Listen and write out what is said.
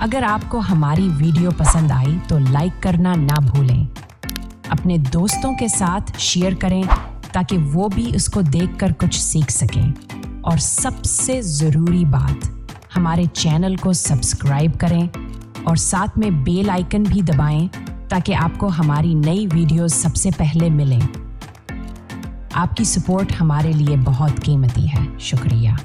अगर आपको हमारी वीडियो पसंद आई तो लाइक करना ना भूलें। अपने दोस्तों के साथ शेयर करें ताकि वो भी उसको देखकर कुछ सीख सकें। और सबसे ज़रूरी बात, हमारे चैनल को सब्सक्राइब करें और साथ में बेल आइकन भी दबाएं ताकि आपको हमारी नई वीडियोस सबसे पहले मिलें। आपकी सपोर्ट हमारे लिए बहुत कीमती है। शुक्रिया।